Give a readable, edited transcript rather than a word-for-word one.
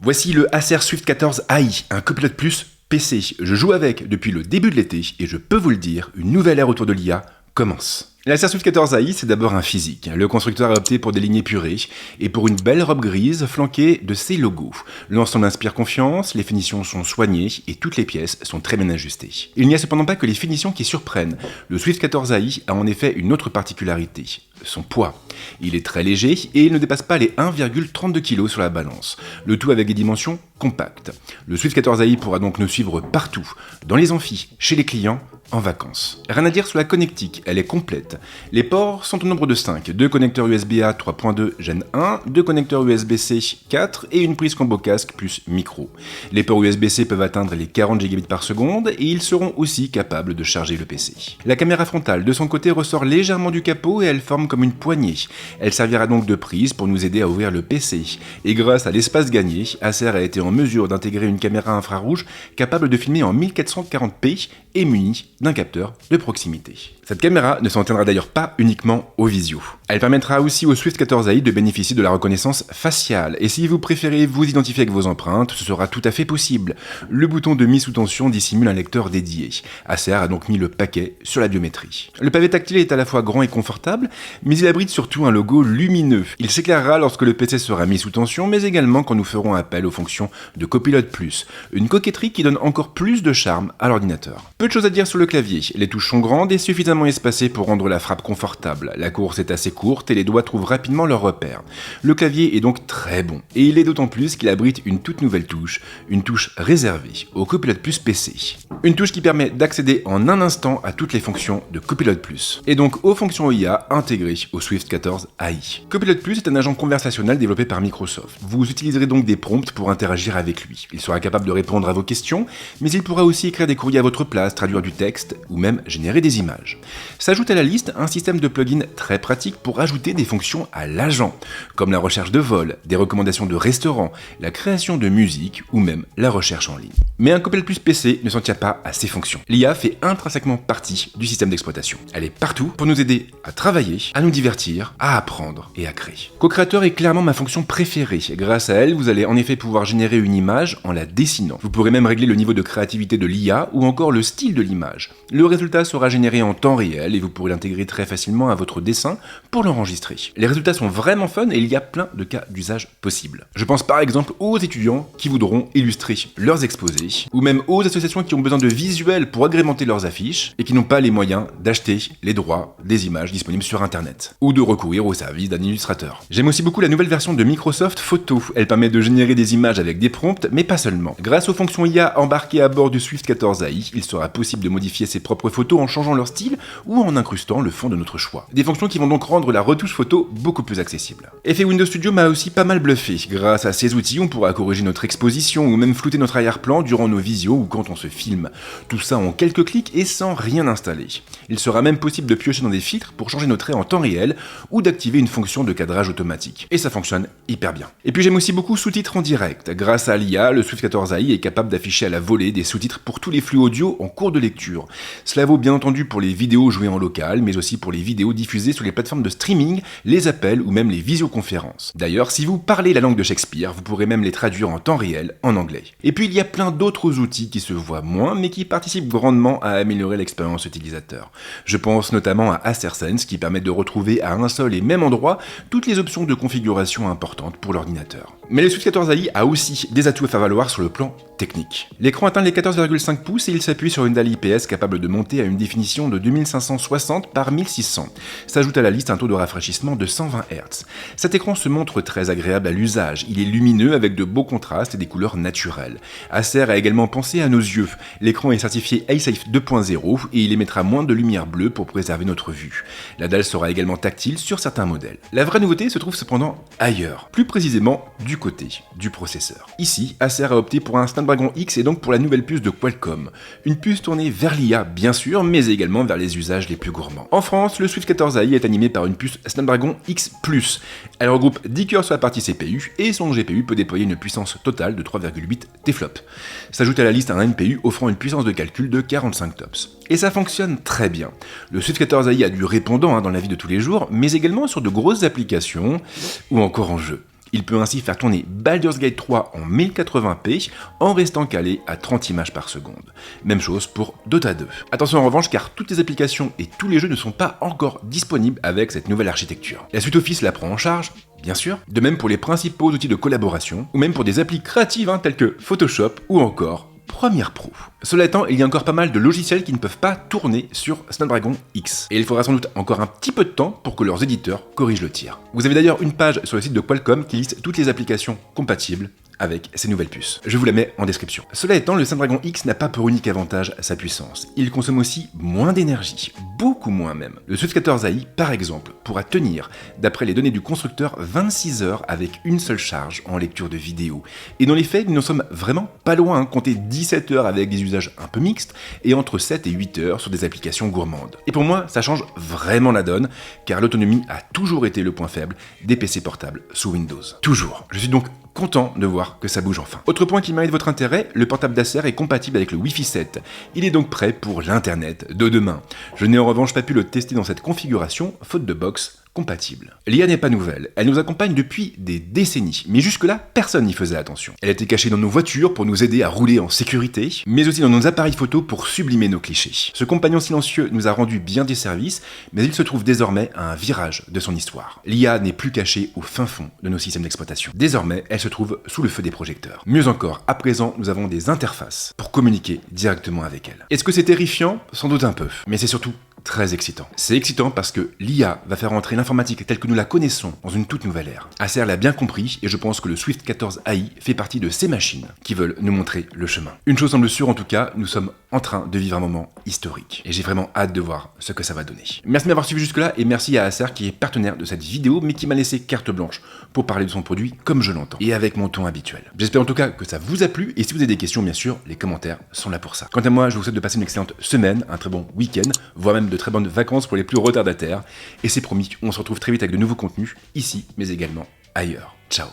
Voici le Acer Swift 14 AI, un copilote plus PC. Je joue avec depuis le début de l'été et je peux vous le dire, une nouvelle ère autour de l'IA commence. L'Acer Swift 14 AI, c'est d'abord un physique. Le constructeur a opté pour des lignes épurées et pour une belle robe grise flanquée de ses logos. L'ensemble inspire confiance, les finitions sont soignées et toutes les pièces sont très bien ajustées. Il n'y a cependant pas que les finitions qui surprennent. Le Swift 14 AI a en effet une autre particularité, son poids. Il est très léger et il ne dépasse pas les 1,32 kg sur la balance. Le tout avec des dimensions compactes. Le Swift 14 AI pourra donc nous suivre partout, dans les amphis, chez les clients, en vacances. Rien à dire sur la connectique, elle est complète. Les ports sont au nombre de 5, 2 connecteurs USB-A 3.2 Gen 1, 2 connecteurs USB-C 4 et une prise combo casque plus micro. Les ports USB-C peuvent atteindre les 40 Gbps par seconde et ils seront aussi capables de charger le PC. La caméra frontale de son côté ressort légèrement du capot et elle forme comme une poignée. Elle servira donc de prise pour nous aider à ouvrir le PC. Et grâce à l'espace gagné, Acer a été en mesure d'intégrer une caméra infrarouge capable de filmer en 1440p et munie d'un capteur de proximité. Cette caméra ne s'en tiendra d'ailleurs pas uniquement au visio. Elle permettra aussi au Swift 14 AI de bénéficier de la reconnaissance faciale, et si vous préférez vous identifier avec vos empreintes, ce sera tout à fait possible. Le bouton de mise sous tension dissimule un lecteur dédié. Acer a donc mis le paquet sur la biométrie. Le pavé tactile est à la fois grand et confortable, mais il abrite surtout un logo lumineux. Il s'éclairera lorsque le PC sera mis sous tension, mais également quand nous ferons appel aux fonctions de Copilote Plus, une coquetterie qui donne encore plus de charme à l'ordinateur. Peu de choses à dire sur le clavier, les touches sont grandes et suffisamment espacées pour rendre la frappe confortable. La course est assez courte et les doigts trouvent rapidement leur repère. Le clavier est donc très bon, et il est d'autant plus qu'il abrite une toute nouvelle touche, une touche réservée au Copilote Plus PC. Une touche qui permet d'accéder en un instant à toutes les fonctions de Copilote Plus, et donc aux fonctions IA intégrées au Swift 14 AI. Copilote Plus est un agent conversationnel développé par Microsoft. Vous utiliserez donc des prompts pour interagir avec lui. Il sera capable de répondre à vos questions, mais il pourra aussi écrire des courriers à votre place, traduire du texte ou même générer des images. S'ajoute à la liste un système de plugins très pratique pour ajouter des fonctions à l'agent, comme la recherche de vol, des recommandations de restaurants, la création de musique ou même la recherche en ligne. Mais un Copilote Plus PC ne s'en tient pas à ces fonctions. L'IA fait intrinsèquement partie du système d'exploitation. Elle est partout pour nous aider à travailler, à nous divertir, à apprendre et à créer. Co-créateur est clairement ma fonction préférée. Grâce à elle, vous allez en effet pouvoir générer une image en la dessinant. Vous pourrez même régler le niveau de créativité de l'IA ou encore le style de l'image. Le résultat sera généré en temps réel et vous pourrez l'intégrer très facilement à votre dessin pour l'enregistrer. Les résultats sont vraiment fun et il y a plein de cas d'usage possibles. Je pense par exemple aux étudiants qui voudront illustrer leurs exposés ou même aux associations qui ont besoin de visuels pour agrémenter leurs affiches et qui n'ont pas les moyens d'acheter les droits des images disponibles sur internet ou de recourir au service d'un illustrateur. J'aime aussi beaucoup la nouvelle version de Microsoft Photo. Elle permet de générer des images avec des prompts, mais pas seulement. Grâce aux fonctions IA embarquées à bord du Swift 14 AI, il sera possible de modifier ses propres photos en changeant leur style ou en incrustant le fond de notre choix. Des fonctions qui vont donc rendre la retouche photo beaucoup plus accessible. Effet Windows Studio m'a aussi pas mal bluffé. Grâce à ces outils, on pourra corriger notre exposition ou même flouter notre arrière-plan durant nos visios ou quand on se filme. Tout ça en quelques clics et sans rien installer. Il sera même possible de piocher dans des filtres pour changer nos traits en temps réel ou d'activer une fonction de cadrage automatique. Et ça fonctionne hyper bien. Et puis j'aime aussi beaucoup sous-titres en direct. Grâce à l'IA, le Swift 14 AI est capable d'afficher à la volée des sous-titres pour tous les flux audio en cours de lecture. Cela vaut bien entendu pour les vidéos jouées en local, mais aussi pour les vidéos diffusées sur les plateformes de streaming, les appels ou même les visioconférences. D'ailleurs, si vous parlez la langue de Shakespeare, vous pourrez même les traduire en temps réel en anglais. Et puis il y a plein d'autres outils qui se voient moins, mais qui participent grandement à améliorer l'expérience utilisateur. Je pense notamment à AcerSense qui permet de retrouver à un seul et même endroit toutes les options de configuration importantes pour l'ordinateur. Mais le Swift 14 AI a aussi des atouts à faire valoir sur le plan technique. L'écran atteint les 14,5 pouces et il s'appuie sur une dalle IPS capable de monter à une définition de 2560 par 1600. S'ajoute à la liste un taux de rafraîchissement de 120 Hz. Cet écran se montre très agréable à l'usage. Il est lumineux avec de beaux contrastes et des couleurs naturelles. Acer a également pensé à nos yeux. L'écran est certifié iSafe 2.0 et il émettra moins de lumière bleue pour préserver notre vue. La dalle sera également tactile sur certains modèles. La vraie nouveauté se trouve cependant ailleurs, plus précisément du côté du processeur. Ici, Acer a opté pour un Snapdragon X et donc pour la nouvelle puce de Qualcomm. Une puce tournée vers l'IA bien sûr, mais également vers les usages les plus gourmands. En France, le Swift 14 AI est animé par une puce Snapdragon X+. Elle regroupe 10 cœurs sur la partie CPU et son GPU peut déployer une puissance totale de 3,8 TFLOP. S'ajoute à la liste un NPU offrant une puissance de calcul de 45 TOPS. Et ça fonctionne très bien. Le Swift 14 AI a du répondant dans la vie de tous les jours, mais également sur de grosses applications ou encore en jeu. Il peut ainsi faire tourner Baldur's Gate 3 en 1080p en restant calé à 30 images par seconde. Même chose pour Dota 2. Attention en revanche car toutes les applications et tous les jeux ne sont pas encore disponibles avec cette nouvelle architecture. La suite Office la prend en charge, bien sûr, de même pour les principaux outils de collaboration, ou même pour des applis créatives telles que Photoshop ou encore Premiere Pro. Cela étant, il y a encore pas mal de logiciels qui ne peuvent pas tourner sur Snapdragon X. Et il faudra sans doute encore un petit peu de temps pour que leurs éditeurs corrigent le tir. Vous avez d'ailleurs une page sur le site de Qualcomm qui liste toutes les applications compatibles avec ces nouvelles puces. Je vous la mets en description. Cela étant, le Snapdragon X n'a pas pour unique avantage sa puissance. Il consomme aussi moins d'énergie, beaucoup moins même. Le Swift 14 AI, par exemple, pourra tenir, d'après les données du constructeur, 26 heures avec une seule charge en lecture de vidéo. Et dans les faits, nous n'en sommes vraiment pas loin, comptez 17 heures avec des usages un peu mixtes, et entre 7 et 8 heures sur des applications gourmandes. Et pour moi, ça change vraiment la donne, car l'autonomie a toujours été le point faible des PC portables sous Windows. Toujours. Je suis donc content de voir que ça bouge enfin. Autre point qui mérite votre intérêt, le portable d'Acer est compatible avec le Wi-Fi 7. Il est donc prêt pour l'Internet de demain. Je n'ai en revanche pas pu le tester dans cette configuration, faute de box compatible. L'IA n'est pas nouvelle, elle nous accompagne depuis des décennies, mais jusque-là, personne n'y faisait attention. Elle était cachée dans nos voitures pour nous aider à rouler en sécurité, mais aussi dans nos appareils photo pour sublimer nos clichés. Ce compagnon silencieux nous a rendu bien des services, mais il se trouve désormais à un virage de son histoire. L'IA n'est plus cachée au fin fond de nos systèmes d'exploitation. Désormais, elle se trouve sous le feu des projecteurs. Mieux encore, à présent, nous avons des interfaces pour communiquer directement avec elle. Est-ce que c'est terrifiant? Sans doute un peu, mais c'est surtout très excitant. C'est excitant parce que l'IA va faire entrer l'informatique telle que nous la connaissons dans une toute nouvelle ère. Acer l'a bien compris et je pense que le Swift 14 AI fait partie de ces machines qui veulent nous montrer le chemin. Une chose semble sûre en tout cas, nous sommes en train de vivre un moment historique et j'ai vraiment hâte de voir ce que ça va donner. Merci de m'avoir suivi jusque-là et merci à Acer qui est partenaire de cette vidéo mais qui m'a laissé carte blanche pour parler de son produit comme je l'entends et avec mon ton habituel. J'espère en tout cas que ça vous a plu et si vous avez des questions bien sûr, les commentaires sont là pour ça. Quant à moi, je vous souhaite de passer une excellente semaine, un très bon week-end, voire même de très bonnes vacances pour les plus retardataires. Et c'est promis, on se retrouve très vite avec de nouveaux contenus, ici, mais également ailleurs. Ciao.